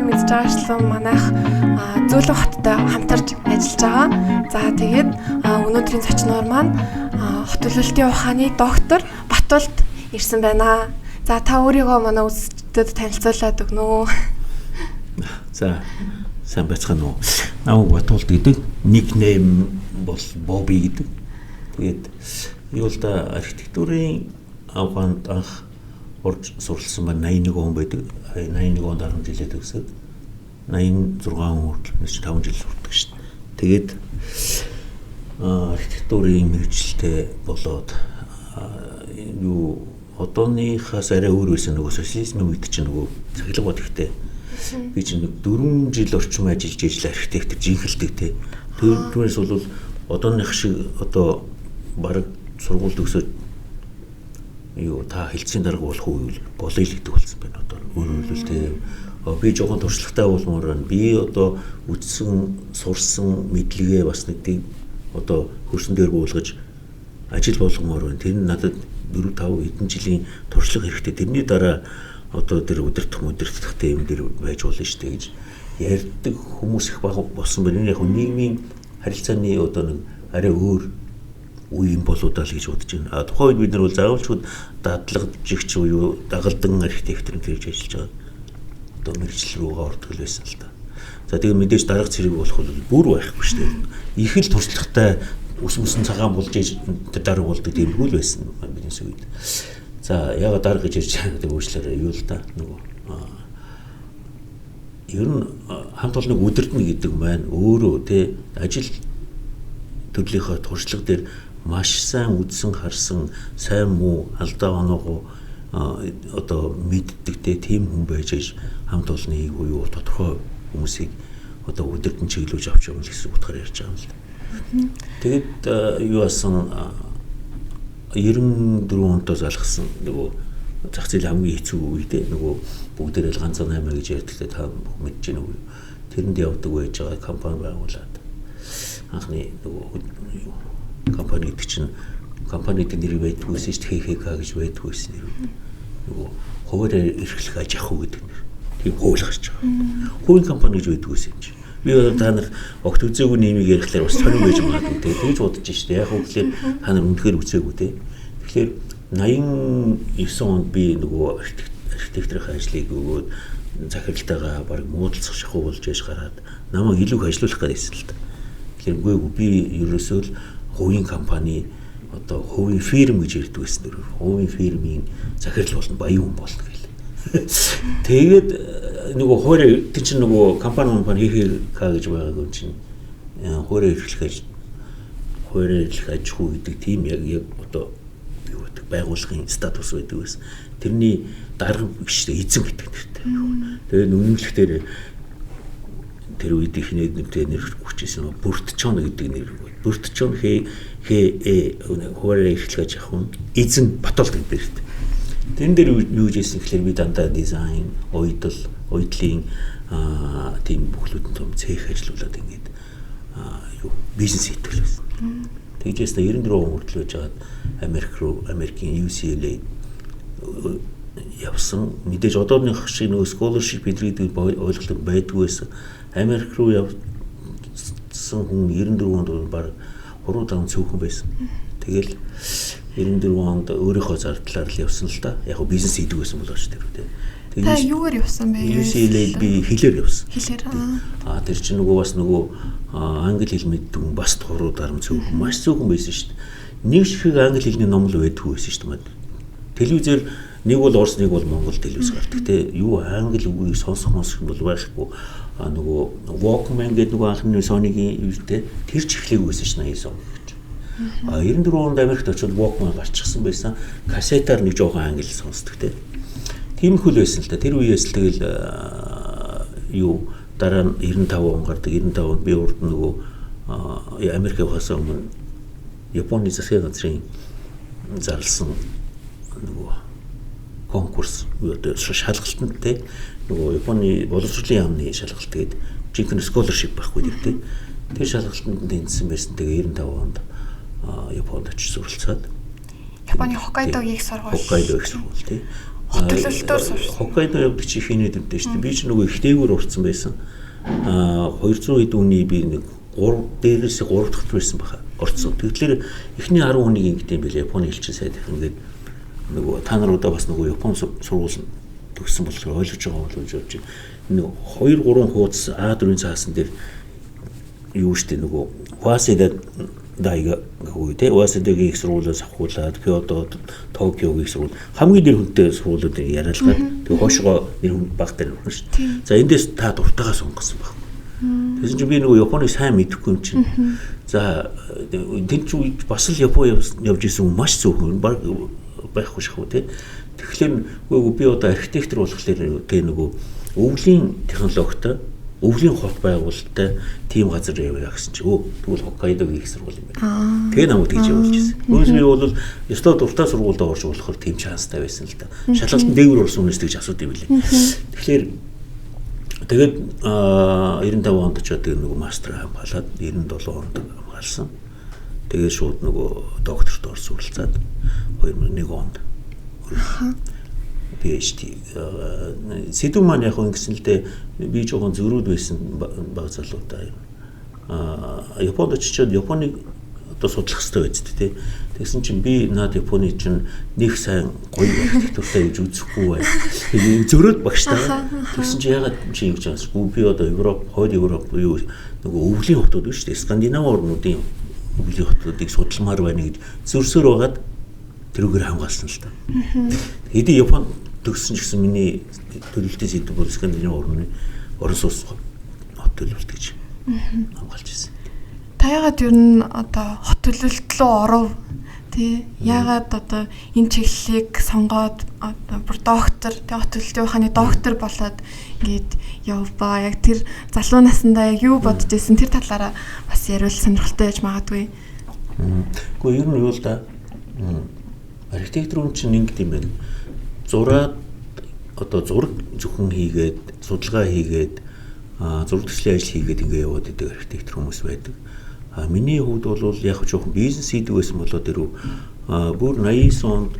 бүхэн мэдж байгаачлан манайх Зөөлөн хоттой хамтарч ажиллаж байгаа. За тэгээд өнөөдрийн зочноор маань хот төлөвлөлтийн ухааны доктор Батулд ирсэн байна. За та өөрийгөө манай үзэгчдэд танилцуулаад өгнө үү? За сайн байцгаана уу? Намайг Батулд гэдэг, никнейм бол Боби гэдэг. Тэгээд юу л да архитектурын ухаанд анх орж суралцсан ба 81 он байдаг. 81 онд 10 жилээ төгсөөд 86 хүртэл 5 жил сурдаг шүү дээ. Тэгээд архитектурын мэргэжилтэй болоод юу одооныхаас арай өөр байсан нөгөө социализмын үед чинь нөгөө цахилгаан бод ихтэй. Би чинь 4 жил орчим ажиллаж ижил архитектор жинхэлдэг те. Түүнээс бол одооных шиг одоо баг сургууль төгсөөд юу та хэлцийн дарга болох уу болъё л гэдэг болсон байна одоо. Өөрөөр хэлбэл би жоохон туршлагатай болмоор байна. Би одоо үдсэн, сурсан мэдлэгээ бас нэгдийг одоо хөрсөн дээр буулгаж ажил болгомоор байна. Тэр нь надад 4-5 хэдэн жилийн туршлага хэрэгтэй. Тэрний дараа одоо тэр өдөртөхтэй юм дээр байж болно шүү дээ гэж ярьдаг хүмүүс их баг болсон байна. Яг нийгмийн харилцааны одоо нэг арай өөр үе юм болоо даа л гэж бодож байна. Тухайн үед бид нар бол заавалчгүй дадлагжигч буюу дагалдан архитектор гэж ажиллаж байгаа. Одоо мэргэжил рүүгээ ордог л байсан л да. За тэгээд мэдээж дарга цэрэг болох бол бүр байхгүй шүү дээ. Их л туршлагатай ус цагаан болж дарга болдог тийм хөл байсан бизнес үед. За яга дарга гэж ярьж байгаа гэдэг үйлчлэрээ юу л да нөгөө ер нь хамт олон өдөртнө гэдэг маань өөрөө те ажил төрлийнхөө туршлага дээр маш сайн үдсэн харсан сайн муу алдаа оноо одоо мэддэгтэй тийм хүн байж хамт олныг буюу тодорхой хүмүүсийг одоо өдөртөн чиглүүлж авч явна гэсэн утгаар ярьж байгаа юм л да. Тэгэд юу асан 94 онтоос алхсан нөгөө зах зээл хамгийн хэцүү үед нөгөө бүгдээрээ ганцхан 8 гэж ярьдагтай та мэдж байна уу? Тэрэнд явдаг байж байгаа компани байгуулад анхны нөгөө компани гэдэг чинь компанид нэр байдгүйсэн шүү дээ. ХХК гэж байдгүйсэн нэр. Нөгөө хуваарь эрхлэх аж ахуй гэдэг нэр. Тийм хууль гарч байгаа. Хувийн компани гэж байдгүйсэн юм чи. Би та нар огт үзээгүй нэмийг ярихлаар бас сонир байж магадгүй тэгж бодож штэ. Яг үгээр та нар үнэхээр үзээгүй те. Тэгэхээр 89 онд би нөгөө архитекторын ажлыг өгөөд захиралтайгаа баг муудалцах шахуу болж яж гараад намайг илүү их ажиллуулах гэсэн л та. Тэгэхээр үгүй би ерөөсөө л хувийн компани одоо хувийн фирм гэж ярьдаг байсан нэр. Хувийн фирмийн захирал болно баян хүн болно гэл. Тэгээд нөгөө хоорой тэр чинь нөгөө компани хийх гэж байгаа юм чинь хоорой эрхлэх аж ахуй гэдэг тийм яг одоо юу гэдэг байгууллагын статус байдаг байсан. Тэрний дарга биш эзэн гэдэг нэртэй. Тэгээд үнэмшлэхээр тэр үед их нэр хүчээсэн Бүртчон гэдэг нэр. Бүртчон хуваарь эрхлэж авах хүн эзэн Батулд гэдэг нэртэй. Тэрэн дээр юу хийсэн гэхээр би дандаа дизайн, ойдлын тийм бүхлүүдэн том цех ажиллуулад ингээд юу бизнес хийдэг байсан. Тэгжээс 94 он хүртэл байж байгаад Америкийн UCLA явсан. Мэдээж одооных шиг нөгөө scholarship гэдэг ойлголт байдгүй байсан. Америк руу явсан хүн 94 онд баг 3-5 цөөхөн байсан. Тэгэл 94 онд өөрийнхөө зардлаар л явсан л да. Яг бизнес хийдэг байсан болооч тэр үү. Та юугаар явсан бэ? UCLA би хэлээр явсан. Хэлээр. Тэр чинь нөгөө бас нөгөө англи хэл мэддэг хүн бас 3-4 цөөхөн маш цөөхөн байсан шүү дээ. Нэг шиг англи хэлний ном л байдгүй байсан шүү дээ. Телевизээр нэг бол Орос, нэг бол Монгол телевиз гардаг те. Юу англи үгийг сонсох бол байхгүй. Нөгөө Walkman гэдэг нөгөө анхны Sony-гийн үедээ тэр ч эхлэх байсан ш 89 он гэж. 94 онд Америкт очиод Walkman гарчихсан байсан. Кассетаар нэг жоохон англи сонсдог те. Тиймэрхүү л байсан л та. Тэр үеэс л тэгэл юу дараа нь 95 он гардаг. 95 онд би урд нөгөө Америк явахаас өмнө Японы засгийн газрын зарласан нөгөө конкурс одоо шалгалтанд те нөгөө Японы боловсролын яамны шалгалт гэдэг жинхэнэ scholarship байхгүй дээ. Тэр шалгалтанд тэнцсэн байсан. Тэгээ 95 онд Японд очиж суралцаад Японы Хоккайдо их сургууль. Хоккайдо их сургууль тий. Хөтөлөлтөөр сурсан. Хоккайдо явдаг чи хийнэ дэвтэй шүү дээ. Би ч нөгөө ихтэйгээр урцсан байсан. 200 хэд үний би нэг 3 дээрээс 3 дахь байсан баха. Орцсон. Тэгэхээр эхний 10 хүнийг ингэдэм билээ. Японы элчин сайд их ингээд нөгөө та наруудаа бас нөгөө Япон сургууль төгссөн болохоор ойлгож байгаа болов гэж бодож байна. Нэг 2-3 хуудас А4-ийн цаасан дээр юу штэ нөгөө Waseda дайга гоо тэ Waseda-гийн их сургуулиас авахуулаад Kyoto, Tokyo-гийн сургууль хамгийн нэр хүнтэй сургуулиудыг яриалгаад тэгээ хойшоо нэр хүн багтаа нэр хүн штэ. За эндээс та дуртайгаа сонгосон баг. Тэгсэн чинь би нөгөө Японыг сайн мэдэхгүй юм чинь. За тэр чинь бас л Япон явж исэн маш зөвхөн байхгүй шахуу тий. Тэгэхээр нөгөө би одоо архитектор болохоор тий нөгөө өвлийн технологитой өвлийн хот байгуулалттай тийм газар яваа гэсэн чинь тэгвэл Хоккайдогийн их сургууль юм байна. Тэгээ намайг тэгж явуулж ирсэн. Өөрөс би бол ёстой дуртай сургуульд орж болохоор тийм шанстай байсан л да. Шалгалтанд дээгүүр орсон хүнээс тэгж асуудаг юм билээ. Тэгэхээр тэгээд 95 онд ч одоо нөгөө мастер хамгаалаад 97 онд хамгаалсан. Тэгээд шууд нөгөө докторт орсон суралцаад 2001 онд PhD сэдв маань яг ингэсэн л дээ би жоохон зөрүүд байсан баг залуутай юм. Японд очичоод Японыг одоо судлах хэрэгтэй байж тээ. Тэгсэн чинь би наад Японы чинь нэг сайн гоё архитектуртай гэж үзэхгүй бай. Зөрөөд багштайгаа. Тэгсэн чинь ягаад чи юу гэж байгаа юм би одоо Европ, хойд Европ юу нөгөө өвлийн хотууд биш үү? Скандинав орнуудын өвлийн хотуудыг судалмаар байна гэж зөрсөөр байгаад тэрүүгээр хамгаалсан л та. Хэдий Японд төгссөн ч гэсэн миний төлөвлөлтийн сэдв бол Скандинав орны орон сууц хот төлөвлөлт гэж хамгаалж ирсэн. Та яагаад ер нь одоо хот төлөвлөлт рүү оров? Тий. Яагаад одоо энэ чиглэлийг сонгоод одоо бүр доктор, тий хот төлөвлөлтийн ухааны доктор болоод ингээд явбаа. Яг тэр залуу наснда яг юу бодож ирсэн тэр талаараа бас яриул сонирхолтой байж магадгүй. Гэхдээ ер нь юу л да архитектурын чинь ингэдэм байх. Зураад одоо зураг зөвхөн хийгээд, судалгаа хийгээд, зураг төслийн ажил хийгээд ингээ яваад идэг архитектор хүмүүс байдаг. Миний хувьд бол яг жоохон бизнес хийдэг байсан болоод ирв. Бүр 89 онд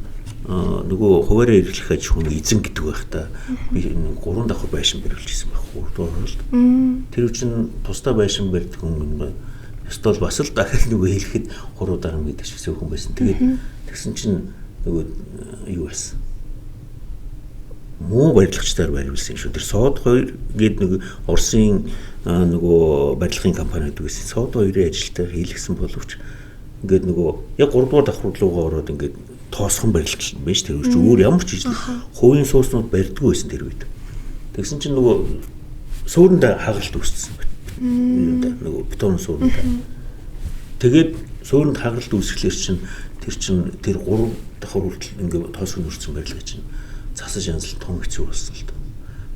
нөгөө хуваараа эрхлэх аж ахуйн эзэн гэдэг байх та. Би 3 давхар байшин барьж ирсэн байх. 3 дугаар оролт. Тэр чинь тусдаа байшин барьдаг хүн ёстой бас л дахиад нөгөө хэлэхэд 3 дараа мэддэг шиг хүн байсан. Тэгээд тэгсэн чинь нөгөө юу байсан? Муу барилгачдаар барьулсан шүү. Тэр Сод 2 гээд нэг Оросын нөгөө барилгын компаниуд байсан. Сод 2-ын ажилтнаар хийлгсэн боловч ингээд нөгөө яг 3 дугаар давхар руугаа ороод ингээд тоосхон барилгач байж тэр үуч өөр ямар ч ажил хувийн сууснууд барьдгүй байсан тэр үед. Тэгсэн чинь нөгөө суурьнд хагалт үүссэн байна. Нөгөө бетон суурьнд. Тэгээд суурьнд хагалт үүсгэлээр чинь тэр 3 давхар хүртэл ингээд тоосхон үрцэн барилгаж чинь засаж янзлан том хэцүү болсон л доо.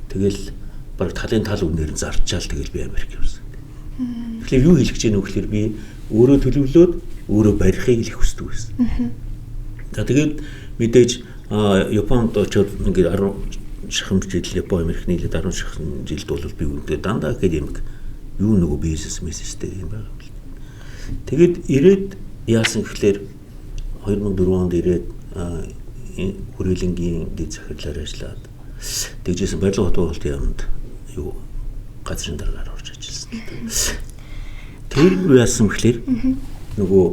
Тэгэл баг талын тал үнээр нь зарчаал тэгэл би Америк явсан. Тэгэхээр юу хэлэх гэж байна вэ гэхээр би өөрөө төлөвлөөд өөрөө барихыг л их хүсдэг байсан. За тэгээд мэдээж Японд очоод ингээд 10 шахам жил Япон Америк нийлээд 10 шахам жилд бол би үүнтэй дандаа академик юу нөгөө бизнес мессежтэй юм байна. Тэгээд ирээд яасан гэхлээр 2004 онд ирээд хүрээлэнгийн дэд захирлаар ажиллаад тэгжсэн барилга хот байгуулалтын яамд юу газрын дараагаар орж ажилласан. Тэр яасан гэхлээр нөгөө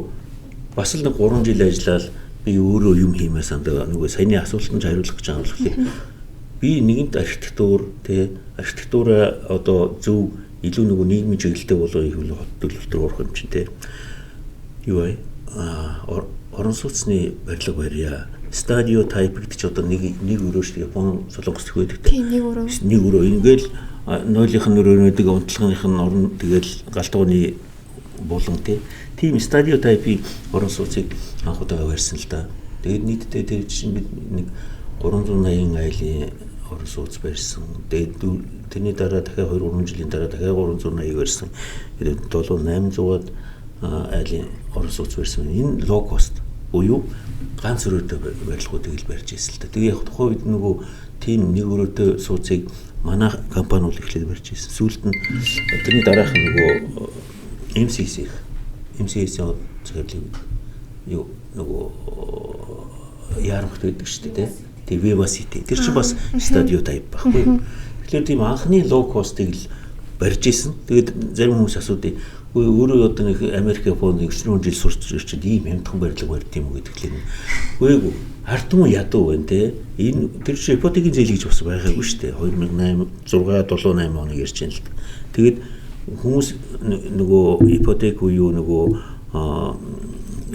бас л 3 жил ажиллаад би өөрөө юм хиймээ сандаа нөгөө саяны асуултанд хариулах гэж байгаа болохоор би нэгэнт архитектур архитектураа одоо зөв илүү нөгөө нийгмийн чиглэлтэй болгоё гэвэл хот төлөвлөлтөөр орох юм чинь те юу вэ орон сууцны барилга барья стадио тайп гэдэг чи одоо нэг өрөө шүү Япон солонгос төх байдаг те нэг өрөө ингээл нойлынх нь өрөөнүүдийг унтлагынх нь орно тэгэл галтгооны булан те тийм стадио тайпын орон сууцыг анх удаа барьсан л да. Тэгээд нийтдээ тэр чинь бид нэг 380 айлын орон сууц барьсан. Тэгээд тэрний дараа дахиад 2-3 жилийн дараа дахиад 380 барьсан. Тэгээд 7-800-аад айлын орон сууц барьсан. Энэ лоу кост буюу ганц өрөөтэй барилгуудыг л барьж ирсэн л да. Тэгээ яг тухайн үед нөгөө тийм нэг өрөөтэй сууцыг манай компани бол эхлээд барьж ирсэн. Сүүлд нь тэрний дараах нөгөө MCS-ийн захирлын юу нөгөө яарамхт байдаг шүү дээ. тэг Viva City. Тэр чинь бас стадио тайп байхгүй. Тэгэхээр тийм анхны low cost-ыг л барьж исэн. Тэгээд зарим хүмүүс асуудыг өөрөө одоо нэг Америк Японд 40 жил сурч ирчихэд ийм хямдхан барилга барьд юм уу гэдэгтлээ. Үгүй хартун ядуу байна те. Энэ тэр чинь ипотекийн зээл гэж бас байгаагүй шүү дээ. 2008 6 7 8 оны ярьж байна л да. Тэгээд хүмүүс нөгөө ипотек уу нөгөө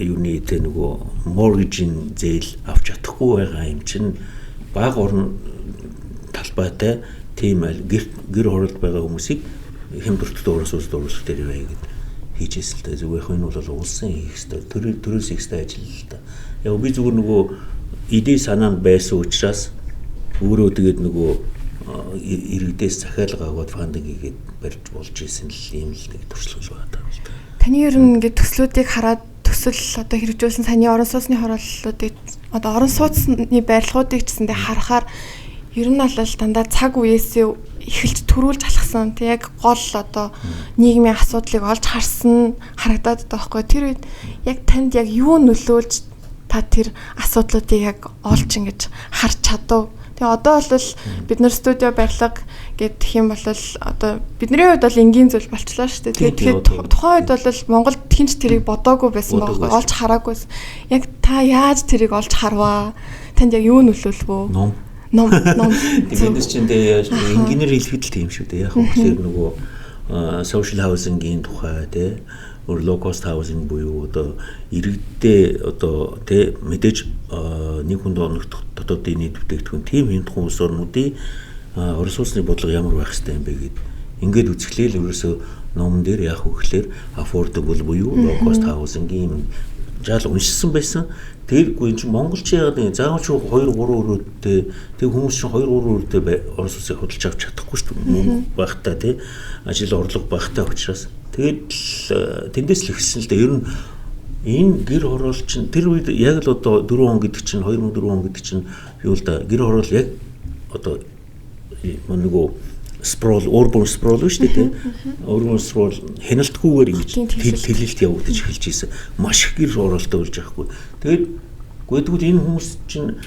юуны тэ нөгөө mortgage-ийн зээл авч чадахгүй байгаа юм чинь бага орн талбайтай тийм гэр хороолт байгаа хүмүүсийг хямдруулалт уурсуулах дээр яваа гэдэг хийжээс л да. Зүгээр энэ бол улсын хийх ёстой төрөөс хийх ёстой ажил л да. Яг би зүгээр нөгөө идей санаа байсан учраас өөрөө тэгээд нөгөө иргэдээс захиалга аваад фандинг хийгээд барьж болж исэн л юм л нэг туршлага байна даа. Таны ер нь ингээд төслүүдийг хараад төсөл одоо хэрэгжүүлсэн саяны орон сууцны хорооллуудыг одоо орон сууцны барилгуудыг ч гэсэндээ харахаар ер нь бол дандаа цаг үеэсээ эхэлж төрүүлж алхсан. Тэг яг гол одоо нийгмийн асуудлыг олж харсан харагдаад байгаа байхгүй. Тэр үед яг танд яг юу нөлөөлж та тэр асуудлуудыг яг олж ингэж харж чадав. Тэгээ одоо бол бид нар студио барилга гэх юм бол одоо бидний хувьд бол энгийн зүйл болчлоо шүү дээ. Тэгэхээр тухайн үед бол Монголд хинч тэрийг бодоогүй байсан байхгүй. Олж хараагүй. Яг та яаж тэрийг олж харваа? Танд яг юу нөлөөлвөө? Ном. Тэндээс чинь инженеэр хэлэхэд л тийм шүү дээ. Яг тэгэхээр нөгөө social housing-ийн тухай те low cost housing буюу одоо иргэдээ одоо тэ мэдээж нэг хүнд оногдох дотоодын нийт бүтээгдэхүүн тийм хямдхан улс орнуудын орон сууцны бодлого ямар байх ёстой юм бэ гэд ингээд үзэхлээл ерөөсөө номон дээр яах вэ гэхээр affordable буюу low cost housing-ийн жаал уншсан байсан. Тэргүй чинь монголч яагаад заавал ч 2 3 өрөөдтэй тэг хүмүүс чинь 2 3 өрөөдтэй орон сууцыг худалдаж авч чадахгүй шүү дээ. Мөнгө багтаа тий ажил орлого багтаа учраас тэгээд тэндээс л ихсэн л дээ. Ер нь энэ гэр хороол чинь тэр үед яг л одоо 4 он гэдэг чинь 2004 он гэдэг чинь юу л да гэр хороол яг одоо нөгөө sprawl urban sprawl шүү дээ тий. Urban sprawl хяналтгүйгээр ингэж тэлэлт явагдаж эхэлж ийсэн. Маш их гэр хороолтой болж байхгүй. Тэгээд Гэхдээ энэ хүмүүс чинь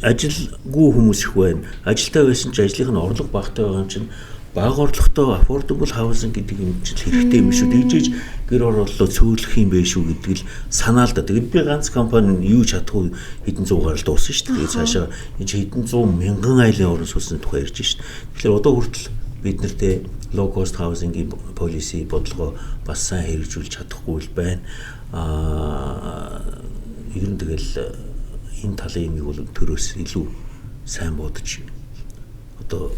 ажилгүй хүмүүс их байна. Ажилтаа байсан чинь ажлынх нь орлого багтаа байгаа юм чинь бага орлоготой affordable housing гэдэг юм чинь хэрэгтэй юм шүү. Тэгжээж гэр хорооллоо цөөлөх юм байх шүү гэдэг л санаа л да. Тэгээд би ганц компани юу чадахгүй хэдэн зуугаар л дууссан шүү. Тэгээд цаашаа энэ хэдэн зуун мянган айлын орон сууцны тухай ярьж шүү. Тэгэхээр одоо хүртэл бид нартэй low cost housing-ийн policy бодлогоо бас сайн хэрэгжүүлж чадахгүй л байна. Ер нь тэгэл энэ талын юмыг бол төрөөс илүү сайн бодож одоо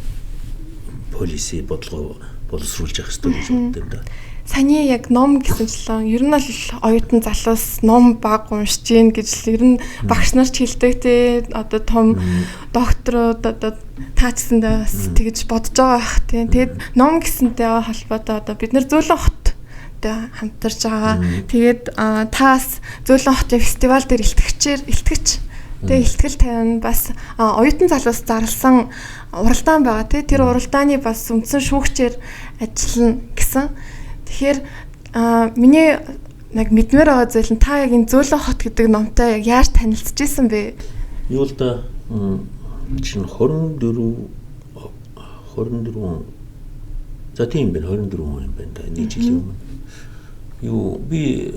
policy бодлого боловсруулж явах хэрэгтэй гэж боддог юм да. Саяны яг ном гэсэнчлэн ер нь л оюутан залуус ном баг уншиж гин гэж ер нь багш нар ч хэлдэг те одоо том докторууд одоо таачсандаа бас тэгж бодож байгаа бах те. Тэгээд ном гэсэнтэй холбоотой одоо бид нар Зөөлөн хот хамтарч байгаа. Тэгээд таас Зөөлөн хотын фестивал дээр илтгэгч. Тэгээ ихтгэл тавина бас оюутан залуус зарласан уралдаан байгаа тий. Тэр уралдааны бас үндсэн шүүгчээр ажиллана гэсэн. Тэгэхээр миний яг мэдмээр байгаа зүйл нь та яг энэ Зөөлөн хот гэдэг номтой яг яаж танилцж ирсэн бэ? Юу л да чинь 24 за тийм бэ 24 он юм байна да. Нэг жилийн өмнө. Юу би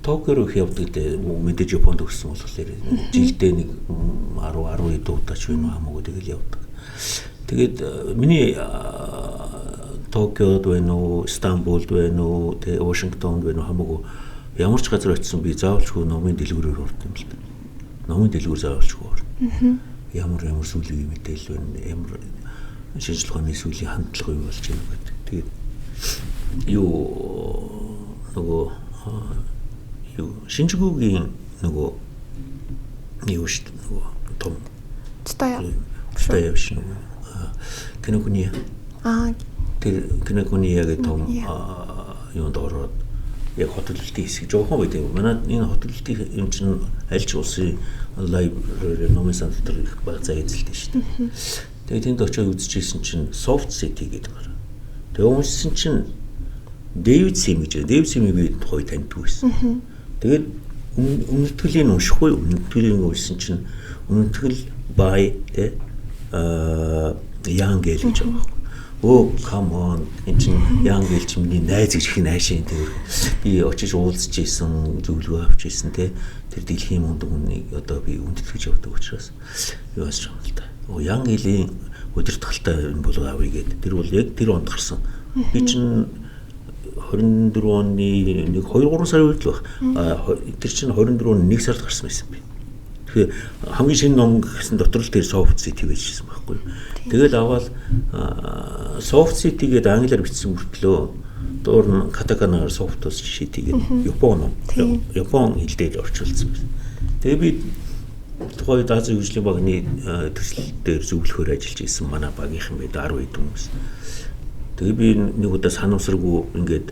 Токио руу явдаг дээ мэдээж Японд өгсөн болохоор жилдээ нэг 10 удаач байна хамаагүй тэгэл явдаг. Тэгээд миний Токиод байна уу, Стамбулд байна уу, тэгээ Вашингтонд байна уу хамаагүй ямар ч газар очисон би заавалчгүй номын дэлгүүрээр ордог юм л да. Номын дэлгүүр заавалчгүй орно. Ямар сүүлийн мэдээлэл байна, ямар шинжлэх ухааны сүүлийн хандлага юу болж байна гэдэг. Тэгээд юу нөгөө Шинжгүүгийн нөгөө юу шүү дээ нөгөө том Цутая биш нөгөө Кинокуния тэр Кинокуния гэдэг том юунд ороод яг хотөлтийн хэсэг жоохон байдаг. Манай энэ хотөлтийн юм чинь аль ч улсын library номын санал их баг зай эзэлдэг шүү дээ. Тэгээд тэнд очиж үзчихсэн чинь Soft City гэдэг байна. Тэгээд уншсан чинь Дэвид Симиг тухай таньдаг байсан. Тэгээд өмнөдгөлийн уншихгүй өмнөдгөлийн уншсан чинь Үнэтгэл by young гээл гэж байгаа байхгүй. Oh come on энэ чинь young гээл чи миний найз гэж их найшаа тэр би очиж уулзж ийсэн зөвлөгөө авч ийсэн те тэр дэлхийн мундаг хүнийг одоо би үндэтгэж явдаг учраас юу асууж байгаа юм л да. Young гээлийн удирдахалтай энэ болов авъя гэдэг. Тэр бол яг тэр онд гарсан. Би чинь 24 оны 2-3 сарын үед л баг. Тэр чинь 24 оны 1 сард гарсан байсан би. Тэгэхээр хамгийн шинэ ном гэсэн дотор л тэр soft city байжсэн байхгүй. Тэгэл аваад soft city гэдэг англиар бичсэн мөртлөө доор нь катаканаар soft city гэдэг Япон хэл дээр орчуулсан байсан. Тэгээ би тухайд Азийн хөгжлийн багны төсөл дээр зөвлөхөөр ажиллаж исэн манай багийнхан байд 10 хэд хүмүүс. Тэгээ би нэг удаа санамсаргүй ингээд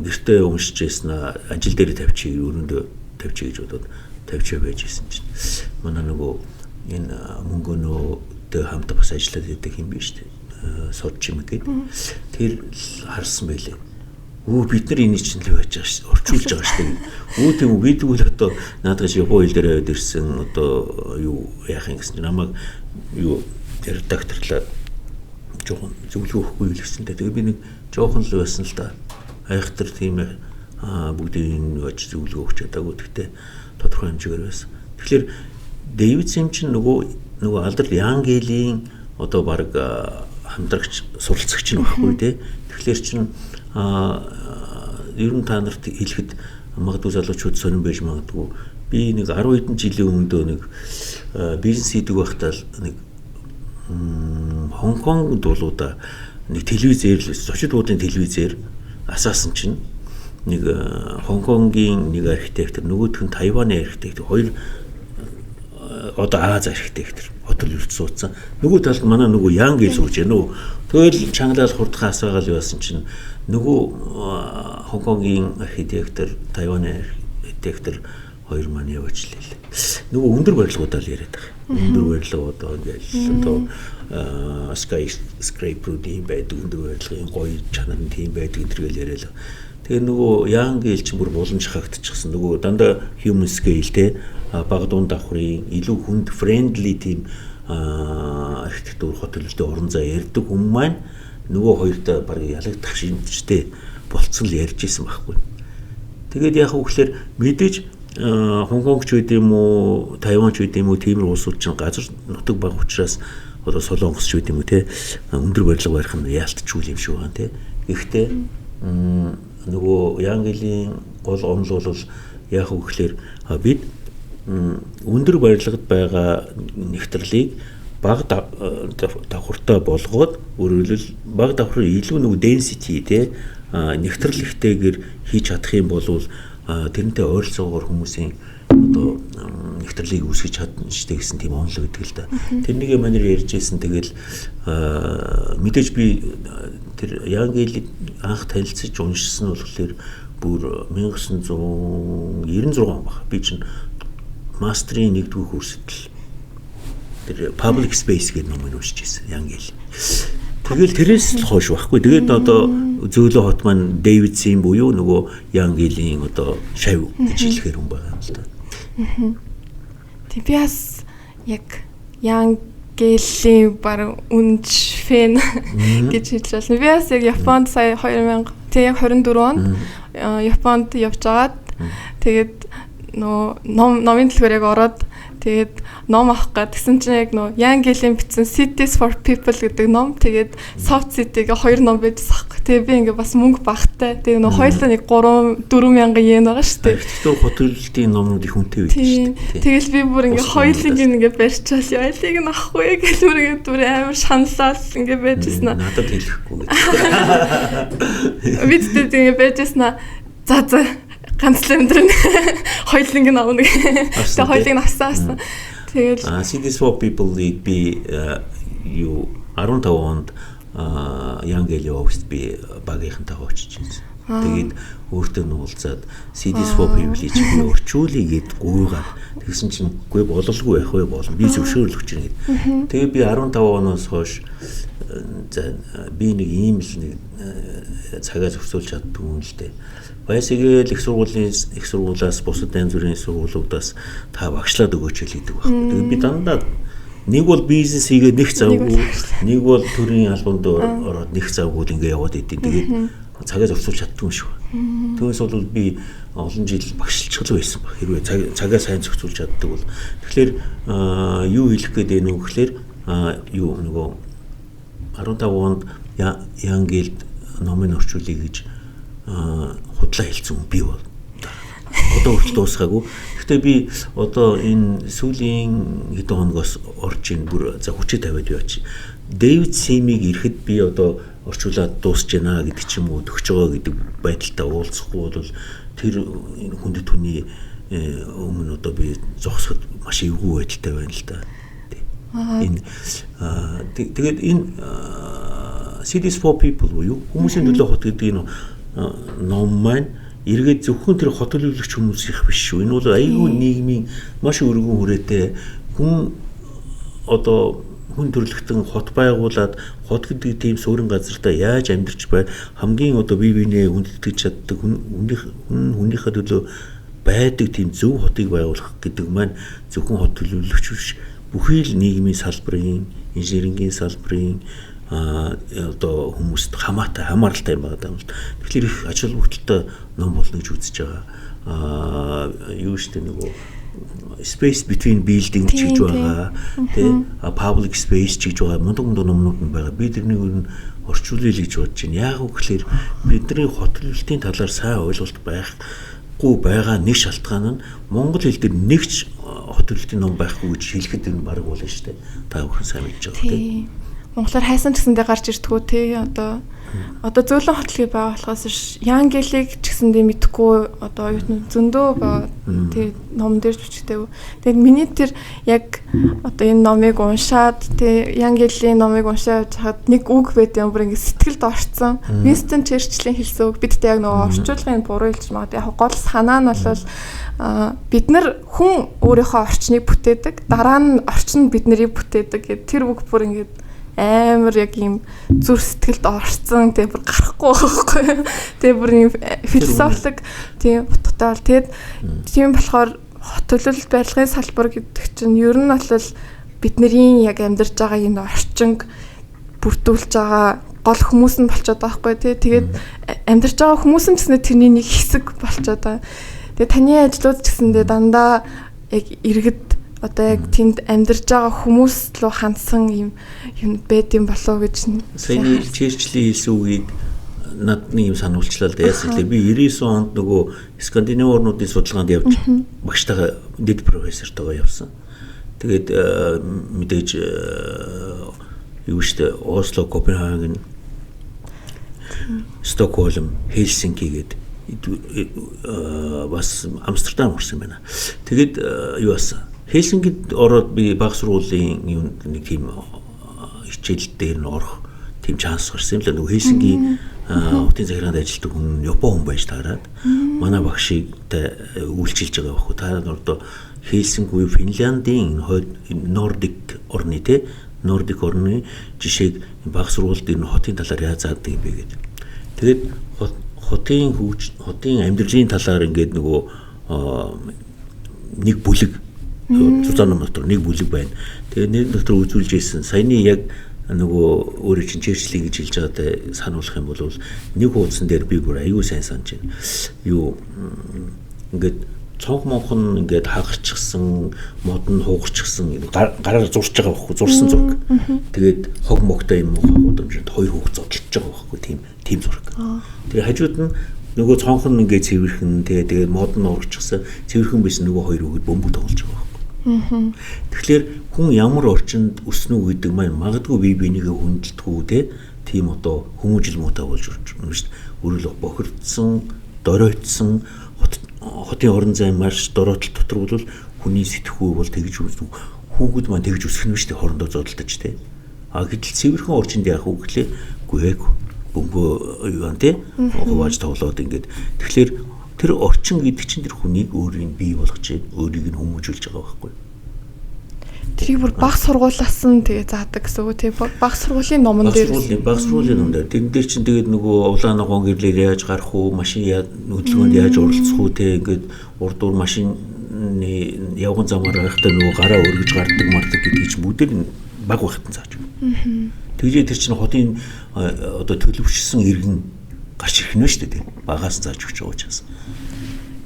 гэртээ уншиж байсан ажил дээр тавьчих өрөөндөө тавьчих гэж бодоод тавьчих байж исэн чинь манай нөгөө энэ мөнгөнөөтэй хамт бас ажиллаад байдаг юм биш үү? Сод чимэг гэдэг. Тэр харсан байлээ. Бид нар энийг чинь л байж байгаа шүү. Орчуулж байгаа шүү. Тийм үү бид үл одоо наадах Япон хэл дээр аваад ирсэн одоо юу яах юм гэсэн чинь намайг юу редакторлаа жоохон зөвлөгөө өгөхгүй л гэсэн. Тэгээ би нэг жоохон л байсан л да. Айхтар тийм бүгдийн очиж зөвлөгөө өгч чадаагүй. Тэгтээ тодорхой хэмжээгээр байсан. Тэгэхээр Дэвидсон чинь нөгөө алдар Янгелийн одоо баг хамтрагч суралцагч нь баггүй те. Тэгэхээр чинь ер нь та нарт хэлэхэд магадгүй залуучууд сонирн байж магадгүй. Би нэг 10 хэдэн жилийн өмнө нэг бизнес хийдэг байхдаа нэг Хонконгд болоо нэг телевизээр л зочид буудын телевизээр асаасан чинь нэг Хонконгийн нэг архитектор нөгөөх нь Тайваны архитектор хоёр одоо Аз архитектор хотел өрт суудсан. Нөгөө талд манай нөгөө Ян гэж сууж байна уу. Тэгэл чангалал хурдхан асаагаал явсан чинь нөгөө Хонконгийн архитектор, Тайваны архитектор хоёр маань явуулчихлаа. Нөгөө өндөр барилгуудаа л яриад байгаа. Өндөр барилга одоо ингээл одоо skyscraper-ийн байдаг өндөр барилгын гоё чанар нь тийм байдаг гэдэргээл яриад. Тэгээ нөгөө Ян гээл чинь бүр боломж хаагтчихсан. Нөгөө дандаа human scale те бага дунд давхрын илүү хүнд friendly тийм архитектур хотелтэй орон зай ярьдаг хүмүүс маань нөгөө хоёртой баг ялагдах шинжтэй болцсон л ярьж исэн байхгүй. Тэгээд яг үгээр мэдээж Хонконгч үед юм уу, Тайванч үед юм уу тийм улсууд чинь газар нутаг бага учраас одоо Солонгосч үед юм уу те өндөр барилга барих нь яалтчгүй юм шиг байна те. Гэхдээ нөгөө Янгелийн гол онол бол яг үгээр бид өндөр барилгад байгаа нэгтлийг бага давхартай болгоод өөрөлдөл бага давхар илүү нөгөө density те нэгтгэрлэгтэйгээр хийж чадах юм бол тэрнтэй ойролцоогоор хүмүүсийн одоо нэгтгэрлийг үүсгэж чадна штэ гэсэн тийм онол байдаг л да. Тэрнийг манер ярьж байсан тэгэл мэдээж би тэр Янгелийг анх танилцж уншсан нь болохоор бүр 1996 он баг. Би чинь мастрын 1-р курсэд тэр public space гэдэг номыг уншиж байсан Янгел. Тэгэл тэрээс л хойш байхгүй. Тэгээд одоо зөөлөн хот маань Дэвидсон буюу нөгөө Янгелийн одоо шав гэж хэлэхээр хүн байгаа юм л да. Тэг би бас яг Янгелийн баг үнж фэн гэж хэлж байна. Би бас яг Японд сая 2000 тэг яг 24 онд Японд явж агаад тэгээд номын дэлгүүр яг ороод тэгээд ном авах гэсэн чинь яг Янгелийн бичсэн Cities for People гэдэг ном тэгээд Soft City-г 2 ном байжсан. Тэгээд би ингээ бас мөнгө багтай. Тэгээд хоёулаа нэг 3-4 мянган йен байгаа шүү дээ. Архитектур хотелтын номнууд их үнэтэй байдаг шүү дээ. Тэгэл би бүр ингээ хоёулыг ингээ барьчаал ялыг нь авахгүй гэж бүр амар шаналал ингээ байжсэн. Надад хэлэхгүй гэж. Бид тэгээд байжсэн. За ганцлан өндөр хоёулынг нь авна. Тэгээд хоёулыг нь авсан. Тэгэл Cities for People-ийг би юу 15 онд Янгелийн оффист би багийнхантайгаа очиж байсан. Тэгээд өөртөө нуулзаад CDs for privilege би орчуулъя гэд гуйгаад тэгсэн чинь үгүй бололгүй байх вэ болно. Би зөвшөөрлөгч юм гэд. Тэгээ би 15 оноос хойш би нэг ийм л нэг цагаа зохицуулж чаддгүй юм л дээ. Баясгээл их сургуулиас бусад янз бүрийн сургуулиудаас та багшлаад өгөөч хэлдэг байхгүй. Тэгээ би дандаа нэг бол бизнес хийгээд нэг завгүй, нэг бол төрийн албанд ороод нэг завгүй ингээ яваад идэв. Тэгээд цагаа зохицуулж чаддгүй юм шүү. Түүнээс бол би олон жил багшилчгал байсан баг. Хэрвээ цагаа сайн зохицуулж чаддаг бол тэгэхээр юу хэлэх гээд байна вэ гэхээр юу нөгөө 15 онд Янгелд номын орчуулъя гэж худлаа хэлсэн би бол одоо хүртэл дуусгаагүй. Гэхдээ би одоо энэ сүүлийн хэдэн хоногоос орж ийн бүр за хүчтэй тавиад яваач. Дэвид Симиг ирэхэд би одоо орчуулаад дуусж байна гэдэг ч юм уу төгсөж байгаа гэдэг байдалтай уулзахгүй бол тэр хүндэт хүний өмнө одоо би зогсоход маш эвгүй байдалтай байна л да. Энэ тэгээд энэ CDs for people буюу хүмүүсийн төлөө хот гэдэг энэ ном маань эргээд зөвхөн тэр хот төлөвлөгч хүмүүс их биш шүү. Энэ бол айгүй нийгмийн маш өргөн хүрээтэй хүн одоо хүн төрлөختөн хот байгуулад хот гэдэг тийм суурин газартаа яаж амьдарч бай хамгийн одоо бие биенээ хүндэтгэж чаддаг хүнийхээ төлөө байдаг тийм зөв хотыг байгуулах гэдэг маань зөвхөн хот төлөвлөгч биш бүхий л нийгмийн салбарын инженерингийн салбарын одоо хүмүүст хамааралтай юм байна. Тэгэхээр их ач холбогдолтой ном болно гэж үзэж байгаа. Юу штэ нөгөө space between buildings гэж байгаа. Тэ public space гэж байгаа. Мундаг номнууд нь байгаа. Би тэрнийг орчуулъя гэж бодож байна. Яг үгээр бидний хот төлөвлөлтийн талаар сайн ойлголт байхгүй байгаа нэг шалтгаан нь монгол хэл дээр нэгч хот төлөвлөлтийн ном байхгүй гэж хэлэхэд энэ баг болно штэ. Та бүхэн сайн мэдж байгаа тийм. Монголоор хайсан гэсэндээ гарч ирдгүү тий одоо зөөлөн хотлыг байгуулахаас Янгелийг ч гэсэндээ мэдхгүй одоо зөндөө тий ном дээр ч бичдэг. Тэгээд миний тэр яг одоо энэ номыг уншаад тий Янгелийн номыг уншаад хаад нэг үг байт юм бүр ингэ сэтгэлд орцсон. Winston Churchill-ийн хэлсэн үг бидтэй яг нөгөө орчуулгын буруу хэлж магадгүй яг гол санаа нь бол бид нар хүн өөрийнхөө орчныг бүтээдэг дараа нь орчин бид нарыг бүтээдэг гэдэг тэр үг бүр ингэ амар яг юм зүр сэтгэлд орцсон тэгээ бүр гарахгүй байхгүй. Тэгээ бүр юм философик тийм утгатай бол тэгээд тийм болохоор хот төлөвлөлт барилгын салбар гэдэг чинь ер нь бол бидний яг амьдарч байгаа энэ орчинг бүрдүүлж байгаа гол хүмүүс нь болчиход байгаа байхгүй тий. Тэгээд амьдарч байгаа хүмүүс нь ч гэсэн тэрний нэг хэсэг болчиход байгаа. Тэгээд таны ажлууд ч гэсэндээ дандаа яг иргэд одоо яг тэнд амьдарч байгаа хүмүүс руу хандсан юм байд юм болоо гэж саяны Черчиллийн хэлсэн үгийг надад нэг юм сануулчлаа л да. Яасан би 99 онд нөгөө Скандинав орнуудын судалгаанд явж багштайгаа дэд профессортойгоо явсан. Тэгээд мэдээж юу штэ Осло, Копенгаген, Стокгольм, Хельсинки гээд бас Амстердам орсон байна. Тэгээд юу басан Хельсингид ороод би баг сургуулийн нэг тийм хичээл дээр нь орох тийм шанс гарсан юм л нөгөө Хельсингийн хотын захиргаанд ажилладаг хүн Япон хүн байж таарад манай багшийг үйлчилж байгаа байхгүй. Та одоо Хельсинки буюу Финляндийн Нордик орны те Нордик орны жишээг баг сургуульд энэ хотын талаар яаж заадаг юм бэ гэдэг. Тэгээд хотын амьдралын талаар ингээд нөгөө нэг бүлэг зузаан дотор нэг бүлэг байна. Тэгээд нэр дотор үзүүлж ийсэн саяны яг нөгөө өөрөө чинь Черчилл гэж хэлж байгаатай сануулах юм бол нэг хуудсан дээр би бүр аюу сайн санаж байна. Юу ингээд цонх монхон ингээд хагарчихсан, мод нь хугарчихсан гараар зурж байгаа байхгүй зурсан зураг. Тэгээд хог могтой юм удамжинд хоёр хүүхд зодтолж байгаа байхгүй тийм зураг. Тэгээд хажууд нь нөгөө цонх нь ингээд цэвэрхэн тэгээд мод нь урагчихсан цэвэрхэн биш нөгөө хоёр хүүхэд бөмбөг тоглож байгаа. Тэгэхээр хүн ямар орчинд өснө гэдэг маань магадгүй бие бинийгээ хүндэлдэггүй тийм одоо хүмүүжил муутай болж байна шүү дээ. Өөрөлдөх бохирдсан, доройтсон хотын орон зай маш дороотл дотор бол хүний сэтгхүү бол тэгж үүсв. Хүүгүүд маань тэгж үсэх нь шүү дээ хоорондоо зодтолдож А гэтэл цэвэрхэн орчинд яах вэ гэхлээр бөмбөө юу ан тий хувааж тоглоод ингээд тэгэхээр тэр орчин гэдэг чинь тэр хүнийг өөрийг бий болгож байна, өөрийг нь хүмүүжүүлж байгаа байхгүй. Тэрийг бүр баг сургуулаас нь тэгээ заадаг гэсэн үг тий баг сургуулийн номон дээр баг сургуулийн ном дээр тэн дээр чинь тэгээд нөгөө улаан ногоон гэрлэр яаж гарах уу, машин хөдөлгөөнд яаж оролцох уу тий ингээд урд дур машины явган замаар байхдаа нөгөө гараа өргөж гардаг мардаг гэдгийг чинь бүгдээр баг байхад зааж байна. Тэгээд тэр чинь хотын одоо төлөвшсөн иргэн гарч ирэх нь шүү дээ тий багаас зааж өгч байгаа учраас.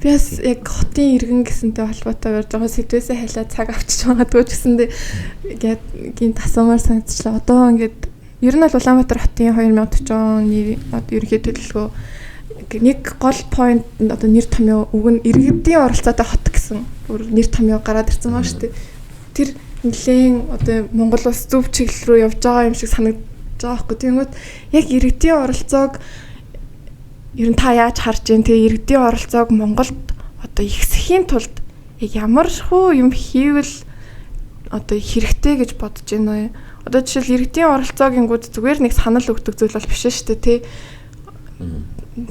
Бяс яг хотын иргэн гэсэнтэй холбоотойгоор жоохон сэдвээсээ хайлаа цаг авчиж магадгүй ч гэсэндээ ингээд гин тасамаар санагдчихлаа. Одоо ингээд ер нь бол Улаанбаатар хотын 2040 оны ерөнхий төлөвлөгөө нэг гол point одоо нэр томьёо үг нь иргэдийн оролцоотой хот гэсэн нэр томьёо гараад ирсэн маа шүү дээ. Тэр нэлээд одоо Монгол улс зөв чиглэл рүү явж байгаа юм шиг санагдаж байгаа байхгүй. Тэгмээд яг иргэдийн оролцоог ер нь та яаж харж байна? Тэгээ иргэдийн оролцоог Монголд одоо ихсэхийн тулд яг ямар хөө юм хийвэл одоо хэрэгтэй гэж бодож байна вэ? Одоо жишээл иргэдийн оролцоог ингүүд зүгээр нэг санал өгдөг зүйл бол биш шүү дээ, тий.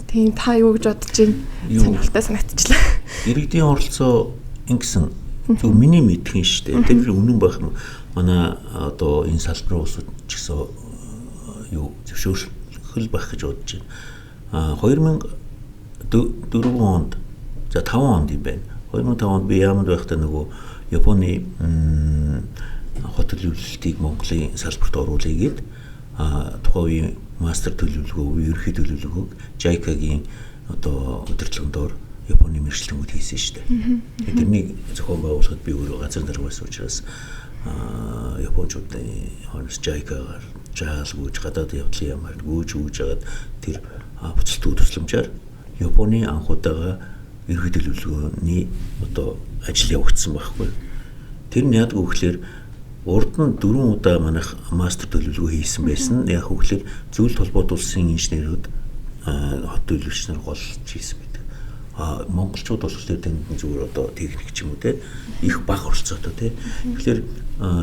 Тийм та юу гэж бодож байна? Сонирхолтой санагдчихлаа. Иргэдийн оролцоо ингэсэн зөв миний мэдхийн шүү дээ. Тэр үнэн байх юм. Манай одоо энэ салбарын улсууд ч гэсэн юу зөвшөөрөл байх гэж бодож байна. 2004 онд за 5 онд юм байна. 2005 онд би Яманд байхдаа нөгөө Японы хот төлөвлөлтийг Монголын салбарт оруулъя гээд тухайн үеийн мастер төлөвлөгөө, ерөнхий төлөвлөгөөг JICA-гийн одоо удирдлагын Японы мэргэжлэнгүүд хийсэн шүү дээ. Тэрнийг зохион байгуулахад би өөрөө газар дарга байсан учраас Япончуудын хоноос JICA-гаар жаалгүйж гадаад явдлын ямар гүйж жагаад тэр буцалтын төсөлмжээр Японы анхудаага ерөнхий төлөвлөгөөний одоо ажил явагдсан байхгүй. Тэр нь яг үгээр урд нь 4 удаа манайх мастер төлөвлөгөө хийсэн байсан. Яг үгээр зөвлөлт холбоот улсын инженерүүд хот төлөвлөгч нар голж хийсэн байдаг. Монголчууд болохоор тэнд зүгээр одоо техник ч юм уу те их бага оролцоотой те. Тэгэхээр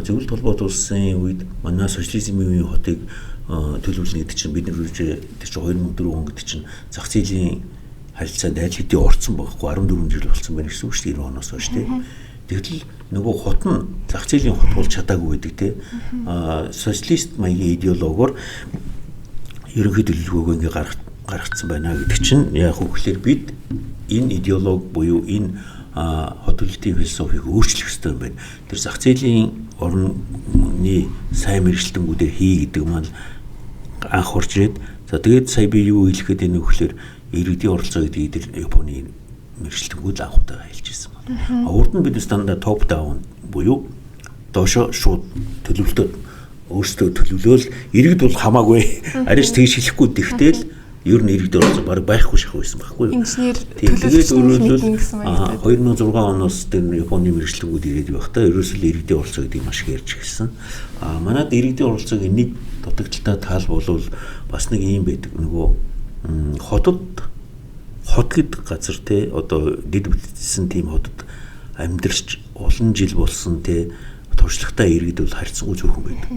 зөвлөлт холбоот улсын үед манай социализмын үеийн хотыг төлөвлөлт гэдэг чинь бид нар тэр чинь 2004 он гэдэг чинь зах зээлийн харилцаанд аль хэдийн орцсон байхгүй 14 жил болсон байна гэсэн үг шүү дээ 90 оноос хойш тий. Тэгтэл нөгөө хот нь зах зээлийн хот болж чадаагүй байдаг тий. Социалист маягийн идеологоор ерөнхий төлөвлөгөөгөө ингээ гаргацсан байна гэдэг чинь яг хөөхлөөр бид энэ идеолог буюу энэ хот төлөвлөлтийн философиг өөрчлөх ёстой юм байна. Тэр зах зээлийн орны сайн мэргэжилтэнгүүдээр хий гэдэг маань анх орж ирээд за тэгээд сая би юу хэлэхэд энэ өгөхлөөр иргэдийн оролцоо гэдэг тэр Японы мэргэжилтэнгүүд анх удаа хэлж ирсэн байна. Урд нь бид стандарт топ даун буюу доошо шууд төлөвлөлтөд өөрсдөө төлөвлөөл иргэд бол хамаагүй арайч тэгж хэлэхгүй тэгтэл ер нь иргэд оролцоо баг байхгүй шахах байсан байхгүй юу. Тэгээд өөрөлдвөл 2006 оноос тэр Японы мэргэжилтэнгүүд ирээд байхдаа ерөөсөө иргэдийн оролцоо гэдэг маш их ярьж эхэлсэн. Манайд иргэдийн оролцоог энийг дутагдaltaй таал болвол бас нэг юм байдаг. Нөгөө хот гэдэг газар те одоо дэд бүтцсэн тийм хотод амьдарч олон жил болсон те туршлагатай иргэд бол харьцангуй зөвхөн байдаг.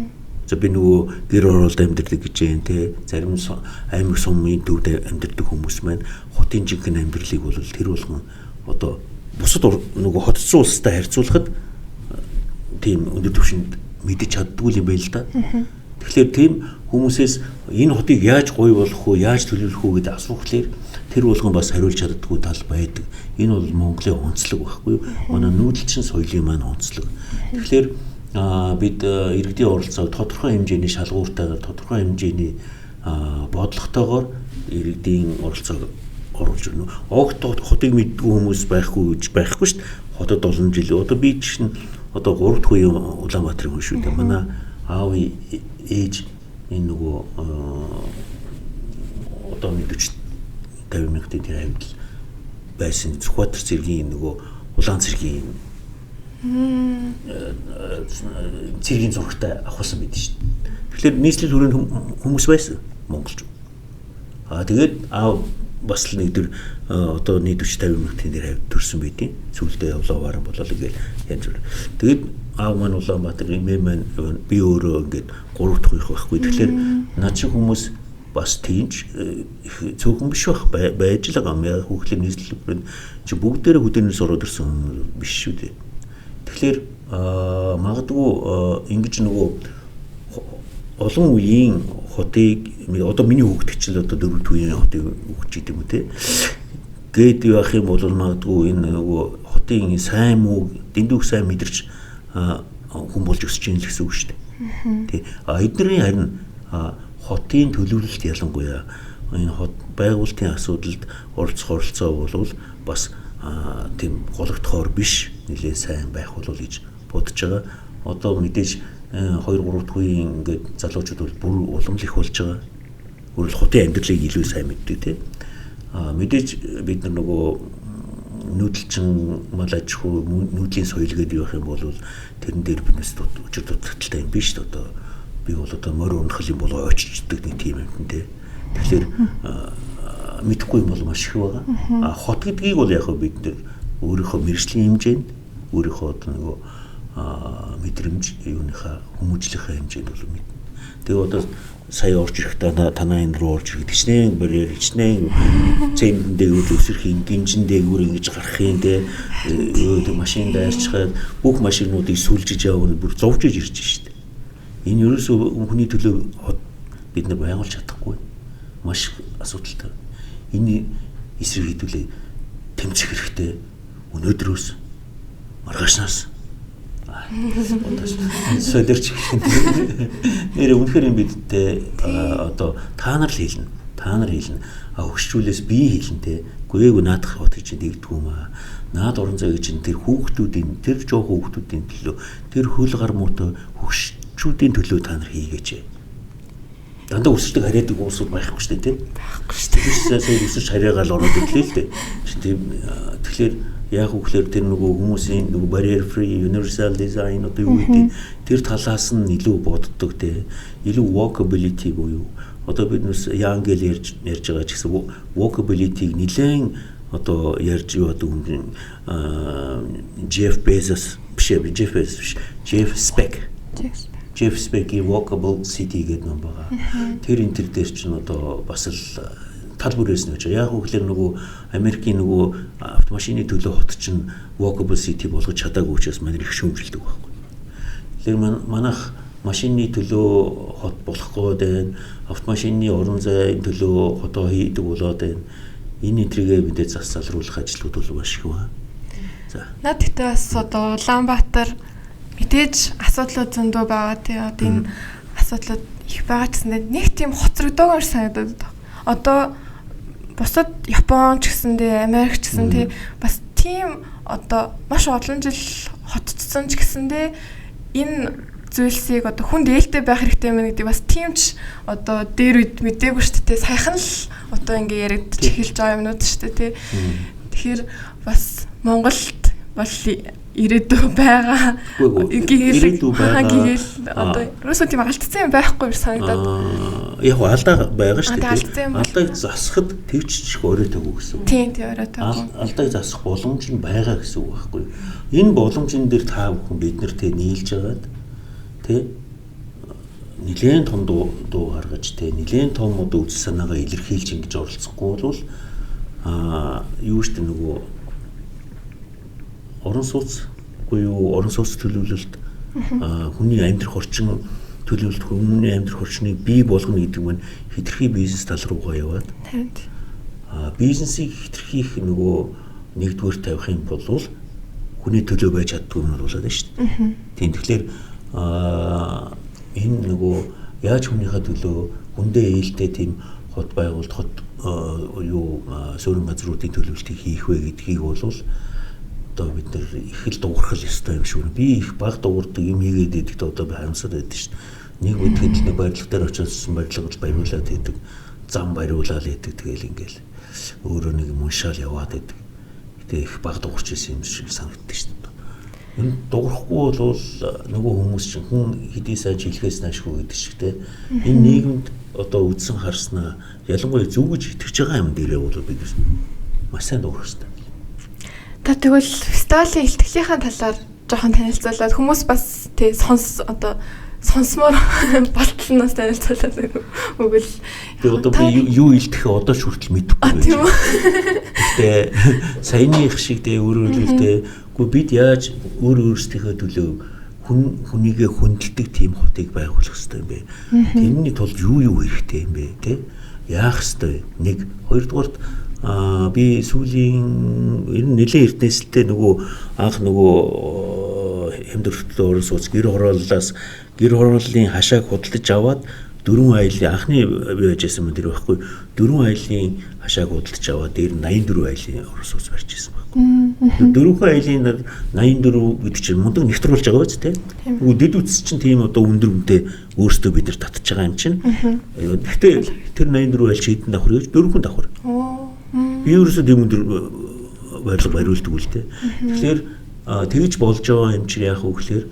За би нөгөө гэр оролд амьдардаг гэж юм те зарим аймаг сумын төвд амьдардаг хүмүүс маань хотын жинхэнэ амьдралыг бол тэр болгон одоо бусад нөгөө хотцсон улстай харьцуулахад тийм өндөр түвшинд мэдэж чаддгүй юм байл л да. Тэгэхээр тийм хүмүүсээс энэ хотыг яаж гоё болгох вэ, яаж төлөвлөх вэ гэдэг асуухлаар тэр болгон бас хариулж чаддаггүй тал байдаг. Энэ бол Монголын онцлог байхгүй юу? Манай нүүдэлчин соёлын маань онцлог. Тэгэхээр бид иргэдийн оролцоог тодорхой хэмжээний шалгууртайгаар тодорхой хэмжээний бодлоготойгоор иргэдийн оролцоог оруулж өгнө. Огт хотыг мэддэг хүмүүс байхгүй шүү дээ. Хотод олон жил одоо би чинь одоо 3 дахь үеийн Улаанбаатарын хүн шүү дээ. Манай аавын ээж энэ нөгөө одоо 40-50 мянган тэр амьд байсан Зүхбаатар цэргийн нөгөө улаан цэргийн цэргийн зурагтай авахсан байд шүү дээ. Тэгэхээр нийслэл хүрээнд хүмүүс байсан монголч. Тэгээд бас л нэг төр одоо нийт 40-50 мянган тэр хавьд төрсэн байдیں۔ Сүүлдээ явлаа баран болоо гэж янз бүр. Тэгээд аав маань Улаанбаатар эмээ маань би өөрөө ингээд 3 дахь их байхгүй. Тэгэхээр над шиг хүмүүс бас тийж цөөхөн биш байж л байгаа юм. Хүүхлийн нийслэлбэр чи бүгдээрээ хөдөөнөөс ороод ирсэн хүн биш шүү дээ. Тэгэхээр магадгүй ингэж нөгөө олон үеийн хотыг одоо миний хүүхдчил одоо 4 үеийн хотыг өгч идэм үү те. Гээд явах юм бол магадгүй энэ нөгөө хотын сайн муу дэндүүх сайн мэдэрч хүн болж өсөж ийн л гэсэн үг шүү дээ. Тий. Эдний харин хотын төлөвлөлт ялангуяа энэ хот байгуулалтын асуудалд оролцоо бол бас тийм гологдохоор биш нэлээд сайн байх болов гэж бодож байгаа. Одоо мэдээж 2-3 дахь үеийн ингээд залуучууд бол бүр улам л их болж байгаа. Өөрөлд хотын амьдралыг илүү сайн мэддэг тий. Мэдээж бид нар нөгөө нүүдэлчин мал аж ахуй нүүдлийн соёл гэдэг явах юм бол тэрэн дээр биднээс өчир дутагдaltaй юм биш үү одоо би бол одоо морь унах юм болоо очиждаг нэг тийм юм тий. Тэгэхээр мэдхгүй юм бол маш их байгаа. Хот гэдгийг бол яг бид нар өөрийнхөө мэржлийн хэмжээнд өөрийнхөө одоо нөгөө мэдрэмж юуныхаа хүмүүжлийнхаа хэмжээнд бол мэднэ. Тэгээ одоо сая орж ирэхдээ танаа энэ руу орж ирэхэд хичнээн барьер хичнээн цемент дээгүүр өсөрхийн гинжин дээгүүр ингэж гарахын те машин дайрчхаад бүх машинуудыг сүлжиж явна бүр зовж ирж штэ. Энэ ерөөсөө хүний төлөө бид нар байгуулж чадахгүй. Маш асуудалтай. Энэ эсрэг хэдүүлээ тэмцэх хэрэгтэй. Өнөөдрөөс маргаашнаас содэрч нэр үнэхээр юм бидтэй одоо та нар л хэлнэ. Та нар хэлнэ. Өгшчүүлээс би хэлнэ те. Гээгүй наадах хот гэж нэгдгүү маа. Наад орон зай гэж тэр хүүхдүүдийн тэр жоох хүүхдүүдийн төлөө тэр хөл гар муутай өгшчүүдийн төлөө та нар хийгээч. Дандаа өсөлтөг хараадаг уусууд байхгүй шүү дээ тийм. Байхгүй шүү дээ. Тэсээс өсөж хараагаал ороод ирлээ л дээ. Тийм тэгэхээр яг үгээр тэр нөгөө хүмүүсийн нөгөө barrier free universal design одоо юу гэдэг тэр талаас нь илүү боддог те. Илүү walkability буюу одоо бид нүс Янгел ярьж байгаа ч гэсэн walkability-г нэлээд одоо ярьж яваад юм Jeff Bezos биш Jeff Speck-ийн Walkable City гэдэг ном байгаа. Тэр энэ төр дээр чинь одоо бас л тал бүрээс нь яг үгээр нөгөө Америкийн нөгөө автомашины төлөө хот чинь Walkable City болгож чадаагүй учраас манай их шүүмжилдэг байхгүй. Тэгэхээр манайх машины төлөө хот болохгүй дээ. Автомашины орон зайн төлөө хотоо хийдэг болоод байна. Энэ энтрийгээ мэдээ зас залруулах ажлууд бол маш их байна. За. Наад ихтэй бас одоо Улаанбаатар мэдээж асуудлууд зөндөө байгаа тий. Одоо энэ асуудлууд их байгаа гэсэн нэг тийм хоцрогдоогоор санагдаад байна. Одоо бусад Япон ч гэсэндээ Америк ч гэсэн тий бас тийм одоо маш олон жил хотцсон ч гэсэндээ энэ зүйлсийг одоо хүн дээлтэй байх хэрэгтэй юм гэдэг бас тиймч одоо дээр үед мэдээгүй шүү дээ. Саяхан л одоо ингээ яригдчих эхэлж байгаа юмнууд шүү дээ тий. Тэгэхээр бас Монголд бол ирээдүй байгаа. Ирээдүй байгаа. Гэгэл одоо ерөөсөө тийм алдсан юм байхгүй санагдаад. Яг алдаа байгаа шүү дээ. Алдааг засахад төвччих оройтойгоо гэсэн үг. Тийм оройтойгоо. Алдааг засах боломж нь байгаа гэсэн үг байхгүй. Энэ боломжн дээр та бүхэн бид нартэй нийлж агаад тэ нэлээд том дуу гаргаж тэ нэлээд том одоо үзэл санаагаа илэрхийлж ингэж оролцохгүй бол юу ч нөгөө орон сууц буюу орон сууц төлөвлөлт хүний амьдрах орчин төлөвлөлт хүний амьдрах орчныг бий болгоно гэдэг нь хэтэрхий бизнес тал руугаа яваад бизнесийг хэтэрхийх нөгөө нэгдүгээр тавих юм бол хүний төлөө байж чаддгүй юм болоод байна шүү дээ. Тийм тэгэхээр энэ нөгөө яаж хүнийхээ төлөө хүндээ ээлтэй тийм хот байгуулалт хот юу суурин газруудын төлөвлөлтийг хийх вэ гэдгийг бол одоо бид нар их л дуурах ёстой юм шүү. Би их баг дуурдаг юм хийгээд идэхэд одоо би харамсаад байдаг шүү. Нэг үедэд нэг барилга дээр очиж барилгаж баяруулаад идэг, зам бариулаад идэг тэгэл ингээл өөрөө нэг юм уншаал яваад идэг. Гэтэ их баг дуурч ирсэн юм шиг санагддаг шүү. Энэ дуурахгүй бол нөгөө хүмүүс чинь хүн хэдий сайн жилхээс наашгүй гэдэг шиг те. Энэ нийгэмд одоо үдсэн харснаа ялангуяа зөв гэж итгэж байгаа юм дээрээ бол бид маш сайн дуурах хэрэгтэй. Та тэгвэл фестивалийн илтгэлийн талаар жоохон танилцуулаад хүмүүс бас тий сонс одоо сонсмоор болтлоноос танилцуулаад өгөл. Би одоо юу илтгэхээ одоо ч хүртэл мэдэхгүй байж байна. Гэтэ саяны их шиг дээ өөрөөр хэлбэл үгүй бид яаж өөрсдийнхөө төлөө хүнийгээ хүндэлдэг тийм хотыг байгуулах хэрэгтэй юм бэ? Тэрний тулд юу хэрэгтэй юм бэ? Тэ? Яах хэрэгтэй? Нэг, хоёрдугаарт би сүүлийн ер нь нэлээд эрдэнэсэлтэй нөгөө анх нөгөө хэмдвэртлээ орон сууц гэр хорооллын хашааг худалдаж аваад 4 айлын анхны би яжсэн юм тэр байхгүй 4 айлын хашааг худалдаж аваад дээр 84 айлын орон сууц барьж ирсэн байхгүй. 4 айлын 84 гэдэг чинь мундаг нэвтрүүлж байгаа биз дээ. Үгүй дэд үтс чинь тийм одоо өндөр үнэтэй өөрсдөө бид нар татж байгаа юм чинь. Гэхдээ тэр 84 айл чи хэдэн давхар гэж 4 хүн давхар. Би ерөөсөө тийм өндөр барилга бариулдаг үл дээ. Тэгэхээр тэгж болж байгаа юм чи яах вэ гэхээр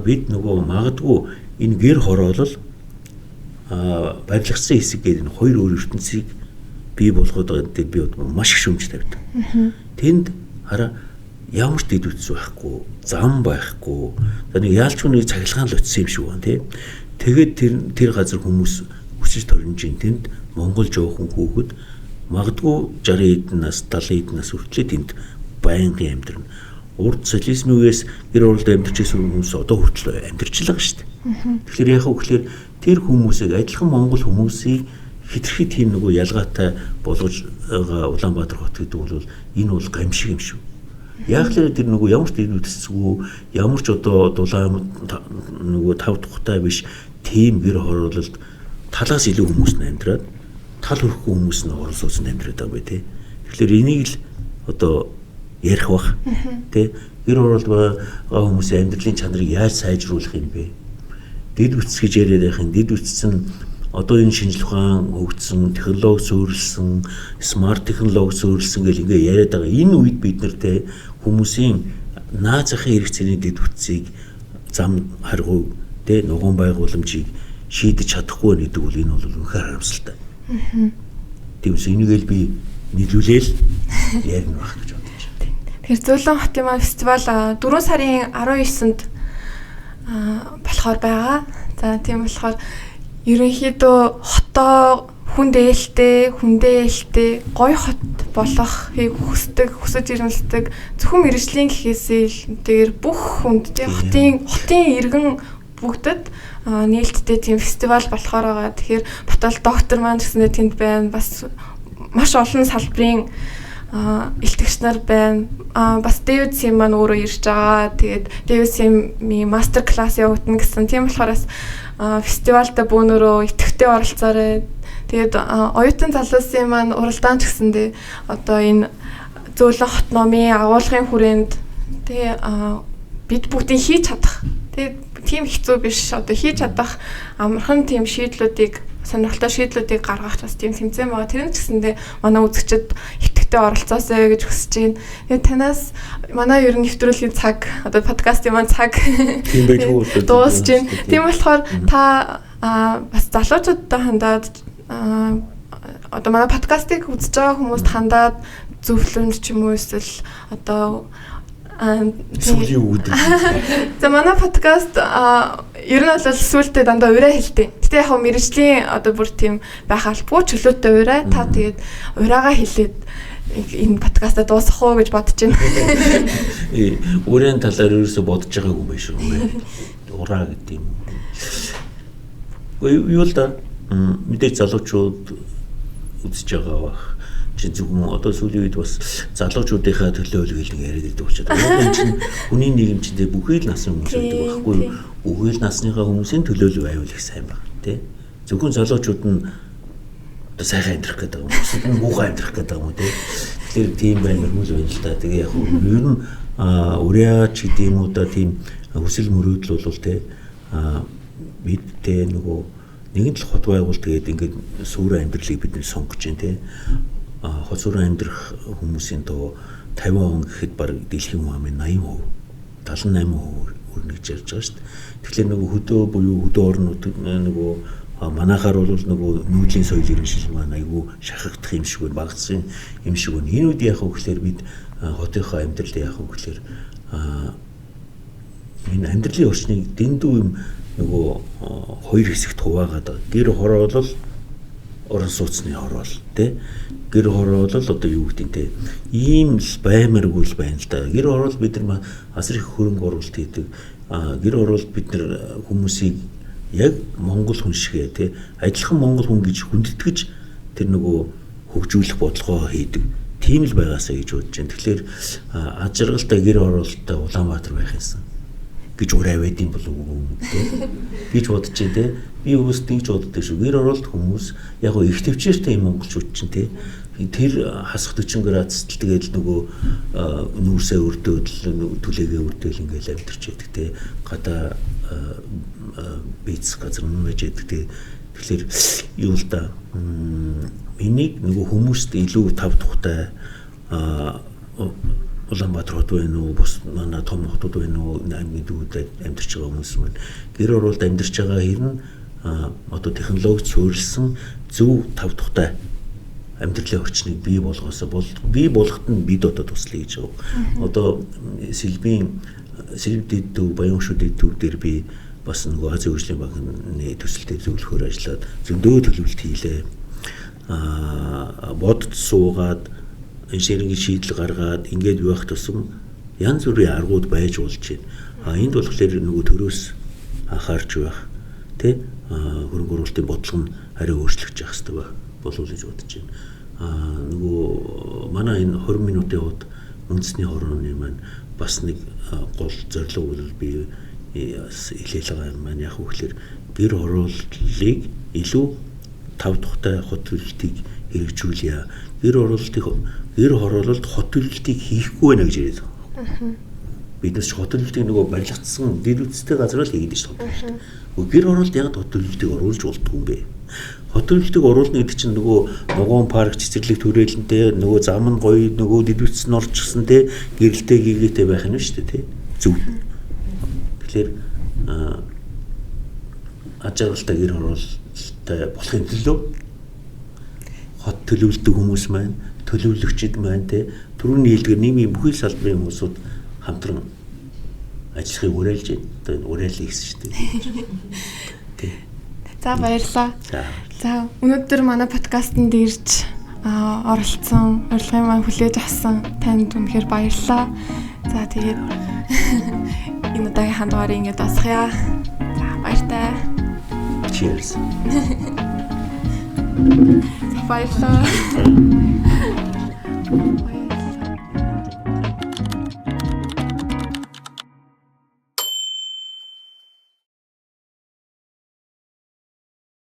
бид нөгөө магадгүй энэ гэр хороолол барилгацсан хэсэг гэдэг энэ хоёр өөр ертөнцийг бий болгоод байгаа гэдэг би маш их шүүмж тавьдаг. Тэнд хараа ямар ч дэд үтс байхгүй, зам байхгүй. За нэг яалчгүй цахилгаан л утсан юм шиг байна тий. Тэгээд тэр газар хүмүүс өсөж торнож ин тэнд Монгол жоохон хүүхэд магадгүй 60 эдэн нас 70 эдэн нас хүртэл тэнд байнгын амьдрна. Урд социализмын үеэс гэр оролд амьдарч байсан хүмүүс одоо хүртэл амьдарч байгаа шүү дээ. Тэгэхээр яах вэ гэхээр тэр хүмүүсийг адилхан монгол хүмүүсийг хитрхи тийм нөгөө ялгаатай болгож байгаа Улаанбаатар хот гэдэг бол энэ бол гамшиг юм шүү. Яг л тэр нөгөө ямар ч дэд үтсгүй ямар ч одоо дулаан нөгөө тав тухтай биш тийм гэр хороололд талаас илүү хүмүүс нь амьдраад тал хөрөхгүй хүмүүс нь орон сууцнд амьдраад байгаа бай тээ. Тэгэхээр энийг л одоо ярих бах тий гэр хороолд байгаа хүмүүсийн амьдралын чанарыг яаж сайжруулах юм бэ? Дэд үтс гэж яриад байх юм. Дэд үтс нь одоо энэ шинжлэх ухаан хөгжсөн, технологи суурилсан, смарт технологи суурилсан гэл ингээ яриад байгаа. Энэ үед бид нартэй хүмүүсийн наад захын хэрэгцээний дэд үтсийг зам харгуй тий нугуун байгууламжийг шийдэж чадахгүй гэдэг бол энэ бол үнэхээр харамсалтай. Тэгвэл энийг л би нийлүүлээл ярина байх гэж бодож байна. Тэгэхээр Зөөлөн хотын маань фестивал 4 сарын 19-нд болохоор байгаа. За тийм болохоор ерөнхийдөө хотоо хүндээ ээлтэй гоё хот болохыг хүсэж ирмэлдэг зөвхөн мэргэжлийн гэхээсээ дээр бүх хүнд тий хотын иргэн бүгдэд нээлттэй тийм фестивал болохоор байгаа. Тэгэхээр Батбол доктор маань гэснээр тэнд байна. Бас маш олон салбарын илтгэгч нар байна. Бас Дэвид Сим маань өөрөө ирж байгаа. Тэгээд Дэвид Симийн мастер класс явагдана гэсэн. Тийм болохоор бас фестивальд бөөнөрөө идэвхтэй оролцоорой. Тэгээд оюутан залуусын маань уралдаан ч гэсэндээ одоо энэ Зөөлөн хот номын агуулгын хүрээнд тэгээ бид бүгдийг хийж чадах. Тэгээд тийм хэцүү биш. Одоо хийж чадах амархан тийм шийдлүүдийг сонирхолтой шийдлүүдийг гаргах бас тийм тэмцээн байгаа. Тэр нь ч гэсэндээ манай үзэгчид идэвхтэй оролцоосоо гэж хүсэж байна. Тэгээд танаас манай ер нь нэвтрүүлгийн цаг одоо подкастын маань цаг дуусж байна. Тийм болохоор та бас залуучуудтай хандаад одоо манай подкастыг үзэж байгаа хүмүүст хандаад зөвлөмж ч юм уу эсвэл одоо сүүлийн үг. За манай подкаст ер нь бол сүултээ дандаа ураа хэлдэг. Гэтэ яг мэргэжлийн одоо бүр тийм байх албагүй чөлөөтэй ураа та тэгээд ураагаа хэлээд энэ подкастаа дуусгах уу гэж бодож байна. Урийн талаар ерөөсө бодож байгаагүй юм биш үү? Ураа гэдэг юм. Юу л да мэдээж залуучууд үзэж байгаа бах. Чи зөвхөн одоо сүүлийн үед бас залуучуудынхаа төлөө л хэлэн яриад байдаг учраас энэ чинь хүний нийгэмчдээ бүхий л насны хүмүүс байдаг байхгүй юу? Бүхий л насныхаа хүмүүсийн төлөө л байвал их сайн баг тий. Зөвхөн залуучууд нь одоо сайхан амьдрах гэдэг юм. Эсвэл муухай амьдрах гэдэг юм тий. Тэгэхээр тийм байна хүмүүс байна л да. Тэгээ яг ер нь урьяа ч гэдэг юм уу да тийм хүсэл мөрөөдөл бол тий бидтэй нөгөө нэгэн л хот байгуул тэгээд ингээд сүүрэн амьдралыг бид сонгож байна тий. Хот сүүрэн амьдрах хүмүүсийн тоо 50% гэхэд баг дэлхийн хүмүүсийн 80%, 78% өрнө гэж ярьж байгаа шүү дээ. Тэгэхээр нөгөө хөдөө буюу хөдөө орнууд нөгөө манайхаар бол нөгөө нүүдлийн соёл иргэншил маань айгүй шахагдах юм шиг байна, багцсан юм шиг байна. Энэ үед яах вэ гэхээр бид хотынхоо амьдралд яах вэ гэхээр энэ амьдралын орчныг дэндүү юм нөгөө хоёр хэсэгт хуваагаад гэр хор бол орон сууцны хор бол тий гэр хор бол одоо юу гэдэг те ийм л баймаргүй л байна л да. Гэр хор бол бид нар асар их хөрөнгө оруулалт хийдэг. Гэр хор бол бид нар хүмүүсийг яг монгол хүн шигээ тий адилхан монгол хүн гэж хүндэтгэж тэр нөгөө хөгжүүлэх бодлогоо хийдэг. Тийм л байгаасаа гэж бодож байна. Тэгэхээр аж аргалтай гэр хороолттой Улаанбаатар байх юмсан гэж ураа байд юм болов уу гэж бодож байна те. Би өөс тэгж боддог шүү. Гэр хороолт хүмүүс яг гоо их төвчээртэй юм монголчууд чинь те. Тэр хасах 40 градустай тэгэл нөгөө нүүрсээ өрдөөд түлээгээ өрдөөл ингээл амьдэрч байдаг те. Гадаа бийц газар мэж байдаг те. Тэгэхээр юу л да энийг нөгөө хүмүүст илүү тав тухтай Улаанбаатар хот байна уу бус манай том хотууд байна уу аймгийн дүүдэд амьдарч байгаа хүмүүс маань гэр оролт амьдарч байгаа хэрн одоо технологи суурилсан зөв тав тухтай амьдралын орчныг бий болгосоо бий болгоход нь бид одоо туслая гэж байгаа. Одоо Сэлбэд төв Баян хөшөөд төв дээр би бас нөгөө Азийн хөгжлийн банкны төсөлтөд зөвлөхөөр ажиллаад зөндөө төлөвлөлт хийлээ. Бодд суугаад инженерийн шийдэл гаргаад ингээд байх тусам янз бүрийн аргууд байж болж байна. Энд болохоор нөгөө төрөөс анхаарч байх тий хөрөнгө оруулалтын бодлого нь арай өөрчлөгдөж явах хэрэгтэй болов уу гэж бодож байна. Нөгөө манай энэ 20 минутын хувьд үндэсний хорооны маань бас нэг гол зорилго бол би хэлээл байгаа юм маань яг үгээр гэр хорооллыг илүү тав тухтай хот төлөлтийг хэрэгжүүлье. Гэр хороололд хот төлөлтийг хийхгүй байна гэж яриад байгаа. Биднес хот төлөлтийг нөгөө барилгацсан дэд үсттэй газар л хийгээд шүү дээ. Гэр хороолд яг хот төлөлтийг оруулж болдгүй юм бэ? Хот төлөлтийг оруулна гэдэг чинь нөгөө ногоон парк цэцэрлэг төрөлнтэй нөгөө зам нь гоё нөгөө дэд үст нь орчихсон те гэрэлтэй гигээтэй байх нь шүү дээ те. Зөв. Тэгэхээр аж аргалтай гэр хороолтой болохын төлөө хот төлөвлөдөг хүмүүс маань төлөвлөгчид маань те түрүүний хэлдгээр нийгмийн бүхий салбарын хүмүүсүүд хамтран ажиллахыг уриалж байна. Одоо уриалъя гэсэн шүү дээ. За баярлалаа. За өнөөдөр манай подкастт ирж оролцсон, урилгын маань хүлээж авсан танд үнэхээр баярлалаа. За тэгээд энэ удаагийн хандварыг ингээд дуусгая. За баяртай. Cheers. Баярлалаа.